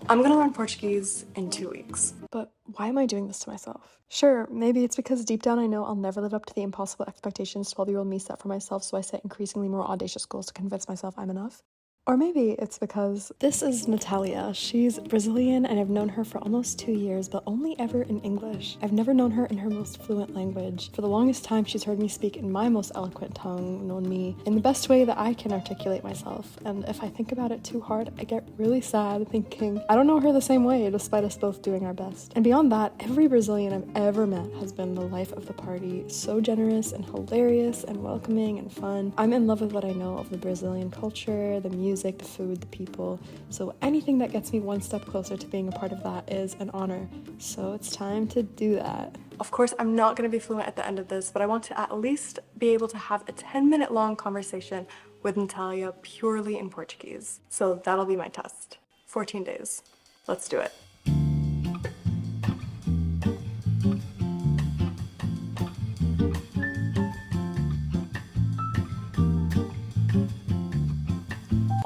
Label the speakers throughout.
Speaker 1: I'm gonna learn Portuguese in 2 weeks. But why am I doing this to myself? Sure, maybe it's because deep down I know I'll never live up to the impossible expectations 12-year-old me set for myself, so I set increasingly more audacious goals to convince myself I'm enough. Or maybe it's because this is Natalia. She's Brazilian and I've known her for almost 2 years, but only ever in English. I've never known her in her most fluent language. For the longest time, she's heard me speak in my most eloquent tongue, known me in the best way that I can articulate myself. And if I think about it too hard, I get really sad thinking, I don't know her the same way, despite us both doing our best. And beyond that, every Brazilian I've ever met has been the life of the party, so generous and hilarious and welcoming and fun. I'm in love with what I know of the Brazilian culture, the music, the food, the people. So anything that gets me one step closer to being a part of that is an honor. So it's time to do that. Of course, I'm not going to be fluent at the end of this, but I want to at least be able to have a 10-minute long conversation with Natalia purely in Portuguese. So that'll be my test. 14 days. Let's do it.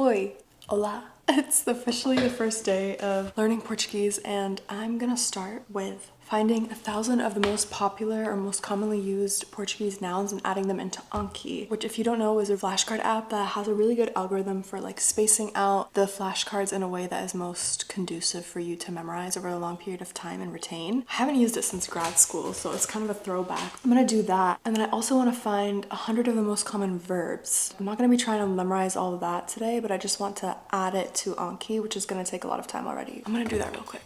Speaker 1: Oi, hola. It's officially the first day of learning Portuguese and I'm gonna start with finding 1,000 of the most popular or most commonly used Portuguese nouns and adding them into Anki, which if you don't know is a flashcard app that has a really good algorithm for like spacing out the flashcards in a way that is most conducive for you to memorize over a long period of time and retain. I haven't used it since grad school, so it's kind of a throwback. I'm gonna do that. And then I also wanna find 100 of the most common verbs. I'm not gonna be trying to memorize all of that today, but I just want to add it to Anki, which is gonna take a lot of time already. I'm gonna do that real quick.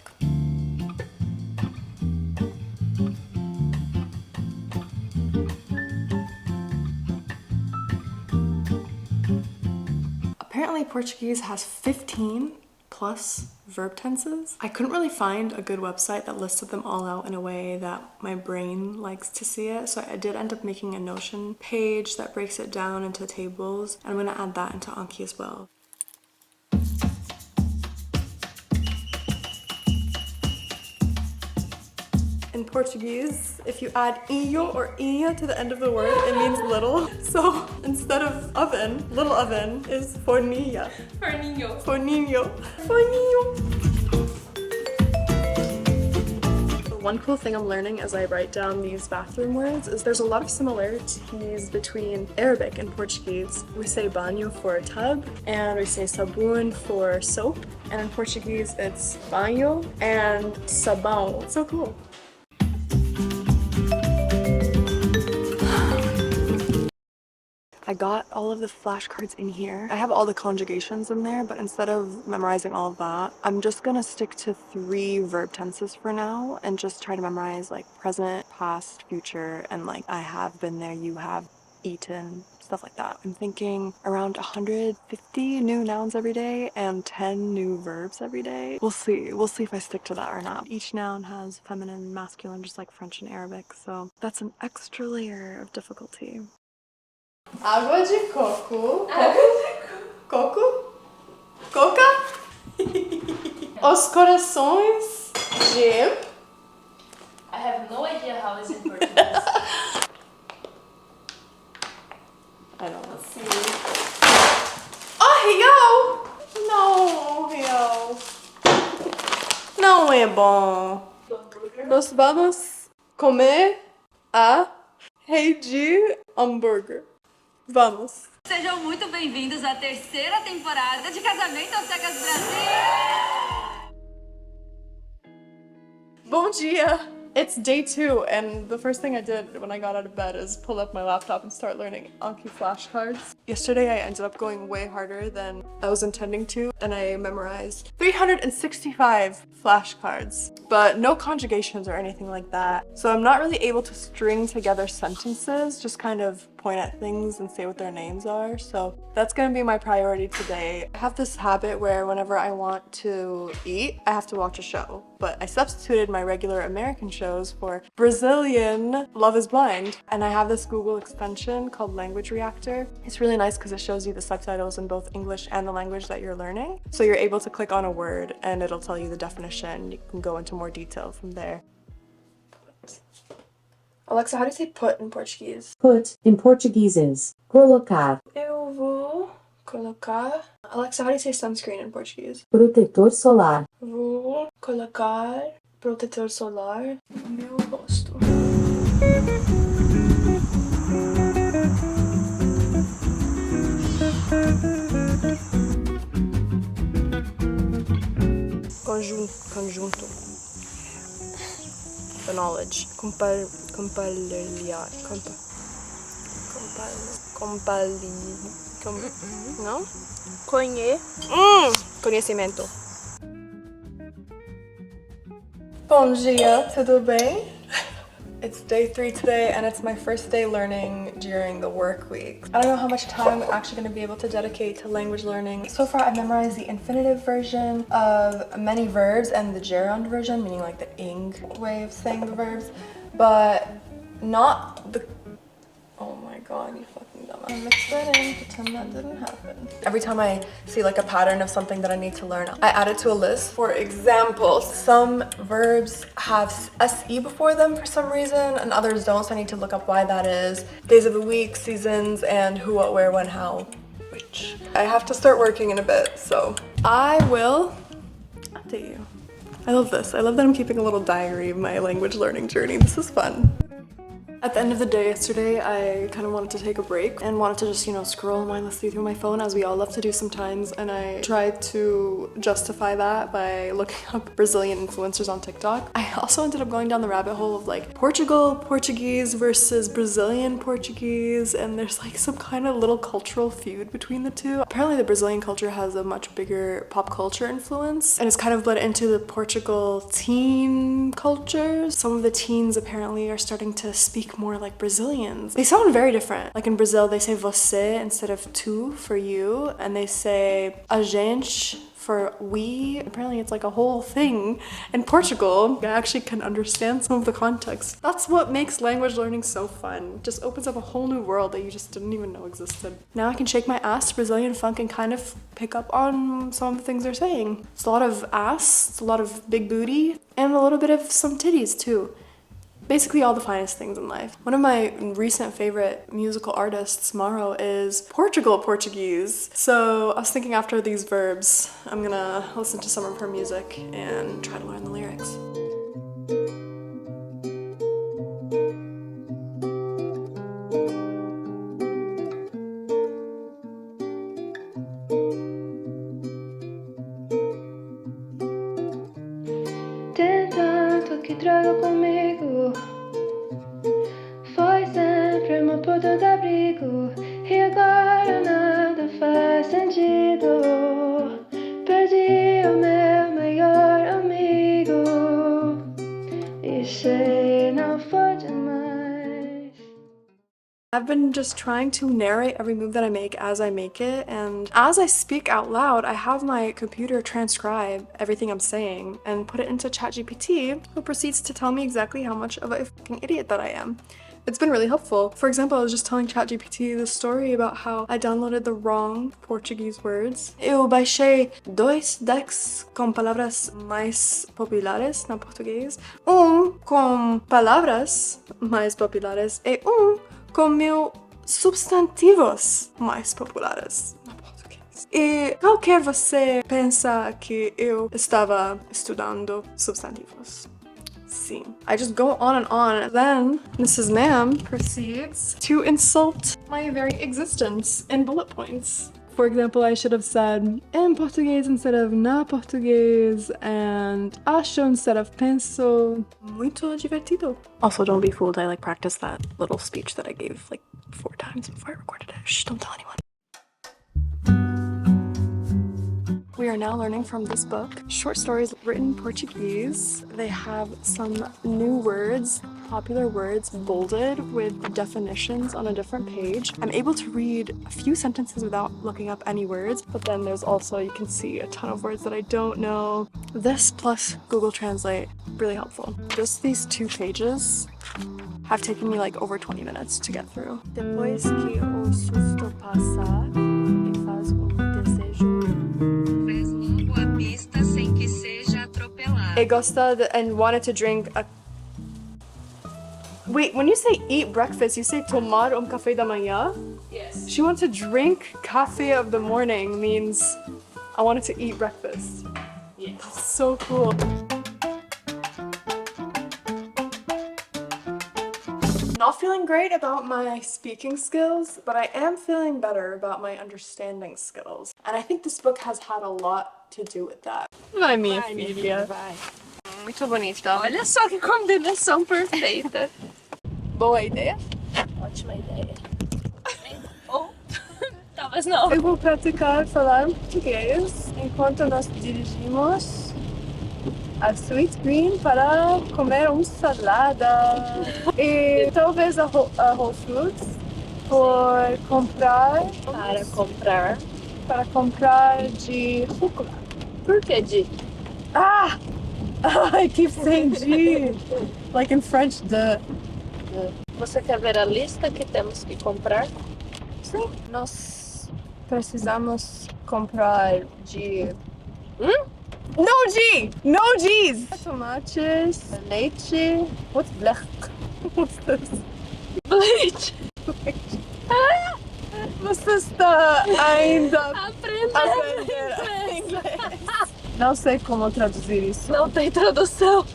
Speaker 1: Apparently Portuguese has 15 plus verb tenses. I couldn't really find a good website that listed them all out in a way that my brain likes to see it, so I did end up making a Notion page that breaks it down into tables, and I'm gonna add that into Anki as well. In Portuguese, if you add inho or inha to the end of the word, it means little. So instead of oven, little oven is fornilha. Forninho. Forninho. Forninho. One cool thing I'm learning as I write down these bathroom words is there's a lot of similarities between Arabic and Portuguese. We say banho for tub, and we say sabun for soap. And in Portuguese, it's banho and sabão. It's so cool. I got all of the flashcards in here. I have all the conjugations in there, but instead of memorizing all of that, I'm just gonna stick to 3 verb tenses for now and just try to memorize like present, past, future, and like I have been there, you have eaten, stuff like that. I'm thinking around 150 new nouns every day and 10 new verbs every day. We'll see. We'll see if I stick to that or not. Each noun has feminine, masculine, just like French and Arabic, so that's an extra layer of difficulty. Água de coco. Água de coco. Coca. Os corações de...
Speaker 2: I have no idea how it's in Portuguese.
Speaker 1: I don't know. Let's see. Oh, Rio! Não, Rio. Não é bom. Nós vamos comer a rei de hambúrguer. Vamos!
Speaker 3: Sejam muito bem-vindos à 3ª temporada de Casamento às Cegas Brasil!
Speaker 1: Bom dia! It's day 2, and the first thing I did when I got out of bed is pull up my laptop and start learning Anki flashcards. Yesterday I ended up going way harder than I was intending to, and I memorized 365 flashcards, but no conjugations or anything like that. So I'm not really able to string together sentences, just kind of point at things and say what their names are. So that's gonna be my priority today. I have this habit where whenever I want to eat, I have to watch a show, but I substituted my regular American shows for Brazilian Love is Blind, and I have this Google extension called Language Reactor. It's really nice because it shows you the subtitles in both English and the language that you're learning. So you're able to click on a word and it'll tell you the definition. You can go into more detail from there. Alexa, how do you say put in Portuguese?
Speaker 4: Put in Portuguese is colocar.
Speaker 1: Eu vou colocar. Alexa, how do you say sunscreen in Portuguese?
Speaker 4: Protetor solar.
Speaker 1: Vou Colocar protetor solar no meu rosto. Conjunto. The knowledge. Não? Conhecimento. Bom dia, tudo bem? It's day 3 today and it's my first day learning during the work week. I don't know how much time I'm actually going to be able to dedicate to language learning. So far I've memorized the infinitive version of many verbs and the gerund version, meaning like the ing way of saying the verbs, but not the... Oh my god, you fucking dumb. I mixed that in, pretend that didn't happen. Every time I see like a pattern of something that I need to learn, I add it to a list. For example, some verbs have SE before them for some reason and others don't, so I need to look up why that is. Days of the week, seasons, and who, what, where, when, how, which. I have to start working in a bit, so I will update you. I love this. I love that I'm keeping a little diary of my language learning journey. This is fun. At the end of the day yesterday, I kind of wanted to take a break and wanted to just, you know, scroll mindlessly through my phone as we all love to do sometimes. And I tried to justify that by looking up Brazilian influencers on TikTok. I also ended up going down the rabbit hole of like Portugal Portuguese versus Brazilian Portuguese. And there's like some kind of little cultural feud between the two. Apparently the Brazilian culture has a much bigger pop culture influence and it's kind of bled into the Portugal teen culture. Some of the teens apparently are starting to speak more like Brazilians. They sound very different. Like in Brazil, they say você instead of tu for you, and they say a gente for we. Apparently it's like a whole thing. In Portugal, I actually can understand some of the context. That's what makes language learning so fun. It just opens up a whole new world that you just didn't even know existed. Now I can shake my ass to Brazilian funk and kind of pick up on some of the things they're saying. It's a lot of ass, it's a lot of big booty, and a little bit of some titties too. Basically all the finest things in life. One of my recent favorite musical artists, MARO, is Portugal Portuguese. So I was thinking after these verbs, I'm gonna listen to some of her music and try to learn the lyrics.
Speaker 5: Tem tanto que trago comigo. Foi sempre meu ponto de abrigo. E agora nada faz sentido. Perdi o meu maior amigo. E sei não foi demais.
Speaker 1: I've been just trying to narrate every move that I make as I make it, and as I speak out loud, I have my computer transcribe everything I'm saying and put it into ChatGPT, who proceeds to tell me exactly how much of a fucking idiot that I am. It's been really helpful. For example, I was just telling ChatGPT the story about how I downloaded the wrong Portuguese words. Eu baixei 2 decks com palavras mais populares na português, com palavras mais populares e com mil substantivos mais populares na português. E qualquer você pensa que eu estava estudando substantivos. Sim. I just go on and on. Then Mrs. Ma'am proceeds to insult my very existence in bullet points. For example, I should have said em português instead of na português, and acho instead of penso. Muito divertido. Also, don't be fooled. I like practiced that little speech that I gave like 4 times before I recorded it. Shh, don't tell anyone. We are now learning from this book, short stories written in Portuguese. They have some new words, popular words bolded with the definitions on a different page. I'm able to read a few sentences without looking up any words, but then there's also, you can see a ton of words that I don't know. This plus Google Translate, really helpful. Just these 2 pages have taken me like over 20 minutes to get through. Depois que o susto passar e faz desejo.
Speaker 3: Sem que seja atropelado.
Speaker 1: I gosted and wanted to drink a... Wait, when you say eat breakfast, you say tomar café da manhã?
Speaker 2: Yes.
Speaker 1: She wants to drink café of the morning means I wanted to eat breakfast.
Speaker 2: Yes.
Speaker 1: So cool. great about my speaking skills, but I am feeling better about my understanding skills. And I think this book has had a lot to do with that.
Speaker 5: Vai, minha filha.
Speaker 3: Vai.
Speaker 5: Muito bonita.
Speaker 3: Olha só que combinação perfeita.
Speaker 5: Boa ideia.
Speaker 3: Ótima ideia. Ou talvez não.
Speaker 5: Eu vou praticar falar português enquanto nós dirigimos a Sweet Green para comer uma salada. E talvez a Whole Foods por comprar. Para comprar de rúcula.
Speaker 3: Por que de?
Speaker 5: Ah! I keep saying de. Like in French, de.
Speaker 3: Você quer ver a lista que temos que comprar?
Speaker 5: Sim, nós precisamos comprar de. No G's! Tomates, leite. What's blech? What's this?
Speaker 3: Bleach.
Speaker 5: Você está ainda
Speaker 3: Aprenda
Speaker 5: aprender inglês. Não sei como traduzir isso.
Speaker 3: Não tem tradução.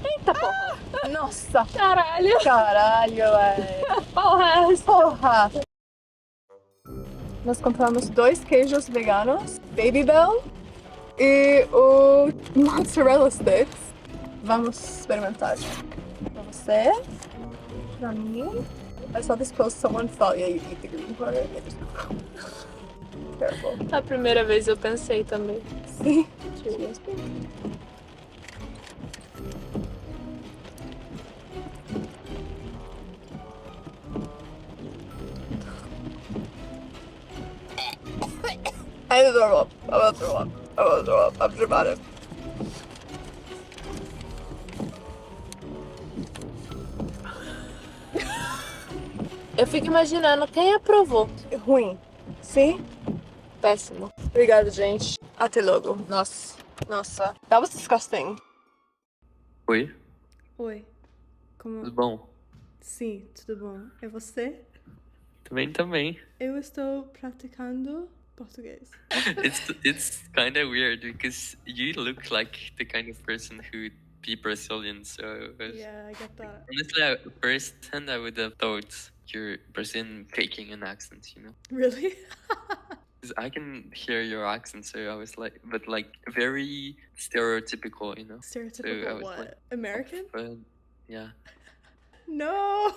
Speaker 3: Eita porra.
Speaker 5: Nossa,
Speaker 3: Caralho.
Speaker 5: caralho, é. Porra! Nós compramos 2 queijos veganos, Babybel e o mozzarella sticks. Vamos experimentar. Pra você, pra mim. I saw this post, someone thought, yeah, you eat the green part. I just... Careful.
Speaker 3: A primeira vez eu pensei também.
Speaker 5: Sim. I will throw up. I will throw up. I will throw up. I'm dramatic.
Speaker 3: Eu fico imaginando quem aprovou.
Speaker 5: Ruim. Sim?
Speaker 3: Péssimo.
Speaker 5: Obrigada, gente. Até logo. Nossa. That was disgusting.
Speaker 6: Oi,
Speaker 1: Oi,
Speaker 6: tudo bom?
Speaker 1: Sim, tudo bom. É você?
Speaker 6: Também.
Speaker 1: Eu estou praticando português.
Speaker 6: It's kind of weird because you look like the kind of person who'd be Brazilian. So
Speaker 1: Yeah, I get that.
Speaker 6: honestly, at first hand I would have thought you're Brazilian faking an accent, you know?
Speaker 1: Really?
Speaker 6: 'Cause I can hear your accent, so I was like, but like very stereotypical, you know? So I
Speaker 1: Stereotypical
Speaker 6: was
Speaker 1: what?
Speaker 6: like,
Speaker 1: American?
Speaker 6: But yeah.
Speaker 1: No!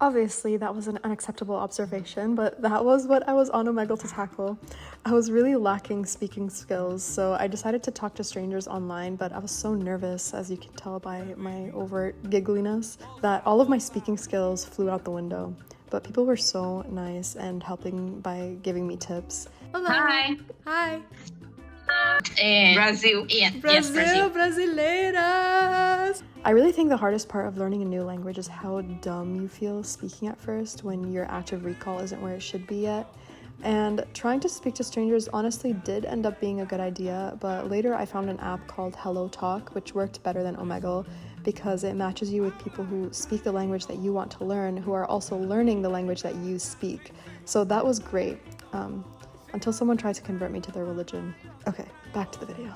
Speaker 1: Obviously, that was an unacceptable observation, but that was what I was on Omegle to tackle. I was really lacking speaking skills, so I decided to talk to strangers online, but I was so nervous, as you can tell by my overt giggliness, that all of my speaking skills flew out the window. But people were so nice and helping by giving me tips. Hello.
Speaker 7: Hi.
Speaker 1: Hi.
Speaker 7: Brazil. Yeah. Yes, Brazil.
Speaker 1: Brasileiras! I really think the hardest part of learning a new language is how dumb you feel speaking at first when your active recall isn't where it should be yet. And trying to speak to strangers honestly did end up being a good idea, but later I found an app called Hello Talk, which worked better than Omegle because it matches you with people who speak the language that you want to learn, who are also learning the language that you speak. So that was great, until someone tried to convert me to their religion. Okay, back to the video.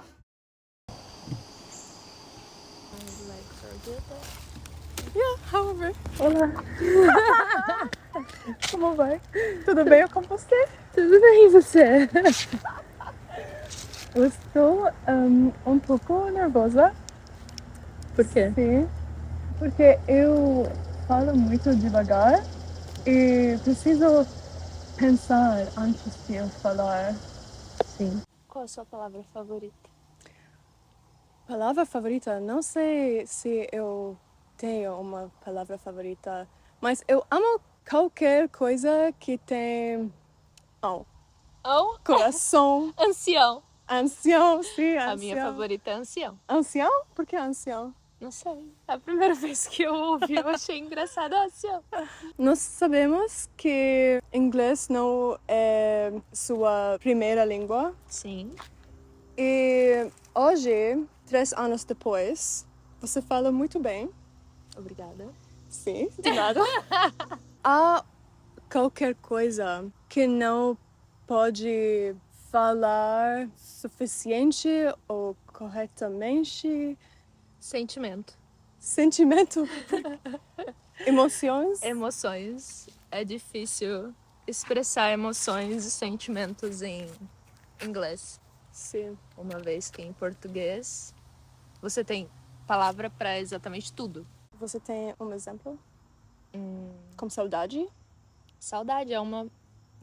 Speaker 1: Yeah, however.
Speaker 5: Olá. Como vai? Tudo bem com você?
Speaker 1: Tudo bem, e você?
Speaker 5: Eu estou um pouco nervosa.
Speaker 1: Por quê?
Speaker 5: Sim, porque eu falo muito devagar e preciso pensar antes de eu falar. Sim.
Speaker 3: Qual a sua palavra favorita?
Speaker 5: Palavra favorita? Não sei se eu tenho uma palavra favorita, mas eu amo qualquer coisa que tem coração.
Speaker 3: Ancião.
Speaker 5: Ancião, sim, ancião.
Speaker 3: A minha favorita é ancião.
Speaker 5: Ancião? Por que ancião?
Speaker 3: Não sei. A primeira vez que eu ouvi, eu achei engraçado ancião.
Speaker 5: Nós sabemos que inglês não é sua primeira língua.
Speaker 3: Sim.
Speaker 5: E hoje, 3 anos depois, você fala muito bem.
Speaker 3: Obrigada.
Speaker 5: Sim, de nada. Há qualquer coisa que não pode falar suficiente ou corretamente.
Speaker 3: Sentimento.
Speaker 5: Sentimento. Emoções.
Speaker 2: Emoções. É difícil expressar emoções e sentimentos em inglês.
Speaker 5: Sim.
Speaker 2: Uma vez que em português você tem palavra para exatamente tudo.
Speaker 5: Você tem um exemplo? Como saudade?
Speaker 2: Saudade é uma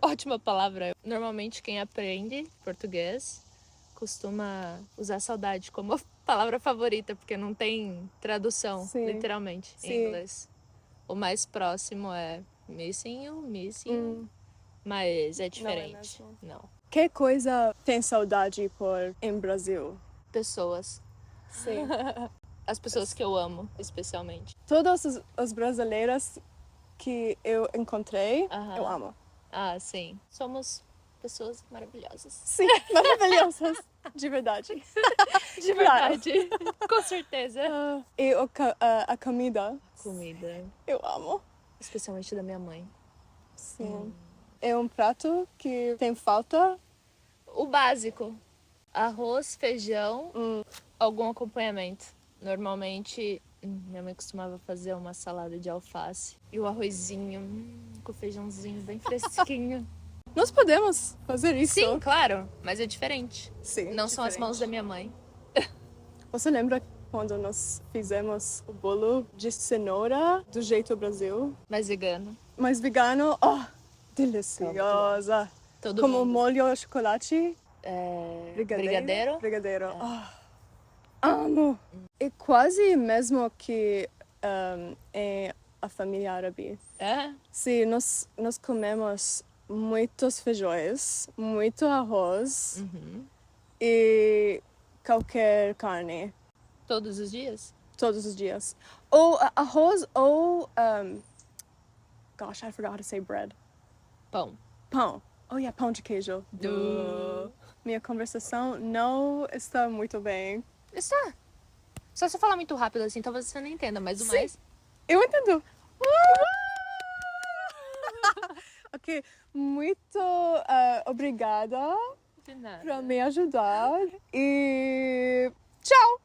Speaker 2: ótima palavra. Normalmente quem aprende português costuma usar saudade como a palavra favorita, porque não tem tradução,
Speaker 5: Sim.
Speaker 2: literalmente,
Speaker 5: Sim.
Speaker 2: em inglês. O mais próximo é missing you, mas é diferente.
Speaker 5: mesmo?
Speaker 2: Não.
Speaker 5: Que coisa tem saudade por em Brasil?
Speaker 2: Pessoas.
Speaker 5: Sim.
Speaker 2: As pessoas que eu amo, especialmente.
Speaker 5: Todas as brasileiras que eu encontrei,
Speaker 2: Aham.
Speaker 5: eu amo.
Speaker 2: Ah, sim. Somos pessoas maravilhosas.
Speaker 5: Sim, maravilhosas. De verdade.
Speaker 2: De verdade. Com certeza.
Speaker 5: E a comida,
Speaker 2: Comida.
Speaker 5: eu amo.
Speaker 2: Especialmente da minha mãe.
Speaker 5: Sim. É um prato que tem falta.
Speaker 2: O básico. Arroz, feijão, algum acompanhamento. Normalmente, minha mãe costumava fazer uma salada de alface. E o arrozinho, com o feijãozinho bem fresquinho.
Speaker 5: Nós podemos fazer isso.
Speaker 2: Sim, claro, mas é diferente.
Speaker 5: Sim,
Speaker 2: Não são as
Speaker 5: diferente.
Speaker 2: mãos da minha mãe.
Speaker 5: Você lembra quando nós fizemos o bolo de cenoura do jeito Brasil?
Speaker 2: Mas vegano.
Speaker 5: Mas vegano, oh, deliciosa.
Speaker 2: Todo
Speaker 5: Como
Speaker 2: mundo.
Speaker 5: molho de chocolate.
Speaker 2: Brigadeiro.
Speaker 5: Brigadeiro. Oh, amo. É quase mesmo que em a família árabe.
Speaker 2: É?
Speaker 5: Sim, nós comemos muitos feijões, muito arroz e qualquer carne.
Speaker 2: Todos os dias?
Speaker 5: Todos os dias. Ou arroz ou... gosh, I forgot how to say bread.
Speaker 2: Pão.
Speaker 5: Pão. Oh, yeah, pão de queijo. Duh. Minha conversação não está muito bem.
Speaker 2: Está. Só se eu falar muito rápido assim, talvez você não entenda, mas o mais...
Speaker 5: Eu entendo. Ok, muito obrigada
Speaker 2: De nada.
Speaker 5: por me ajudar e tchau!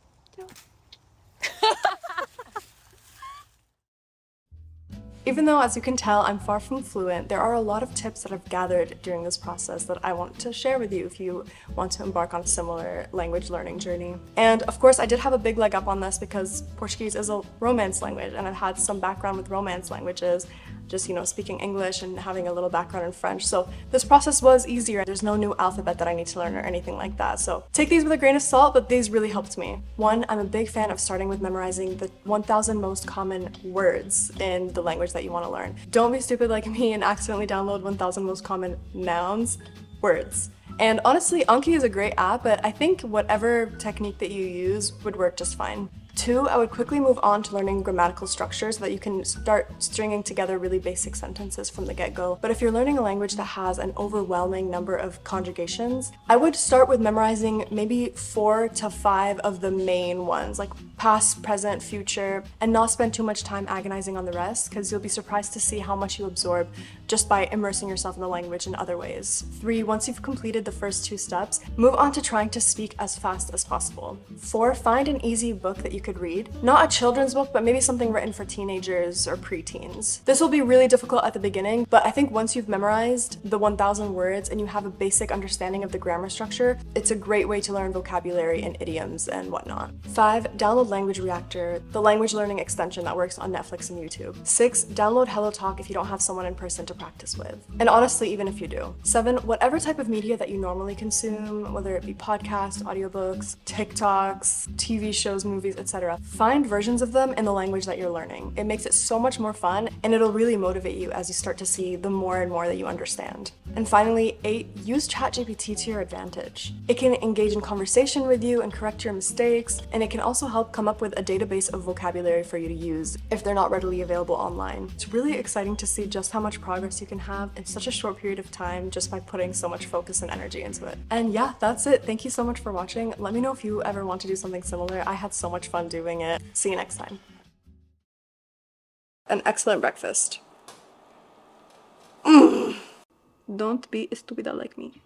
Speaker 1: Even though, as you can tell, I'm far from fluent, there are a lot of tips that I've gathered during this process that I want to share with you if you want to embark on a similar language learning journey. And of course, I did have a big leg up on this because Portuguese is a Romance language, and I've had some background with Romance languages, just, speaking English and having a little background in French. So this process was easier. There's no new alphabet that I need to learn or anything like that. So take these with a grain of salt, but these really helped me. One, I'm a big fan of starting with memorizing the 1,000 most common words in the language that you want to learn. Don't be stupid like me and accidentally download 1,000 most common nouns, words. And honestly, Anki is a great app, but I think whatever technique that you use would work just fine. Two, I would quickly move on to learning grammatical structure so that you can start stringing together really basic sentences from the get-go. But if you're learning a language that has an overwhelming number of conjugations, I would start with memorizing maybe 4 to 5 of the main ones, like past, present, future, and not spend too much time agonizing on the rest, because you'll be surprised to see how much you absorb just by immersing yourself in the language in other ways. 3, once you've completed the first 2 steps, move on to trying to speak as fast as possible. 4, find an easy book that you could read. Not a children's book, but maybe something written for teenagers or preteens. This will be really difficult at the beginning, but I think once you've memorized the 1,000 words and you have a basic understanding of the grammar structure, it's a great way to learn vocabulary and idioms and whatnot. 5, download Language Reactor, the language learning extension that works on Netflix and YouTube. 6, download HelloTalk if you don't have someone in person to practice with. And honestly, even if you do. 7, whatever type of media that you normally consume, whether it be podcasts, audiobooks, TikToks, TV shows, movies, etc., find versions of them in the language that you're learning. It makes it so much more fun, and it'll really motivate you as you start to see the more and more that you understand. And finally, 8, use ChatGPT to your advantage. It can engage in conversation with you and correct your mistakes, and it can also help come up with a database of vocabulary for you to use if they're not readily available online. It's really exciting to see just how much progress you can have in such a short period of time just by putting so much focus and energy into it. And yeah, that's it. Thank you so much for watching. Let me know if you ever want to do something similar. I had so much fun doing it. See you next time. An excellent breakfast. Don't be stupid like me.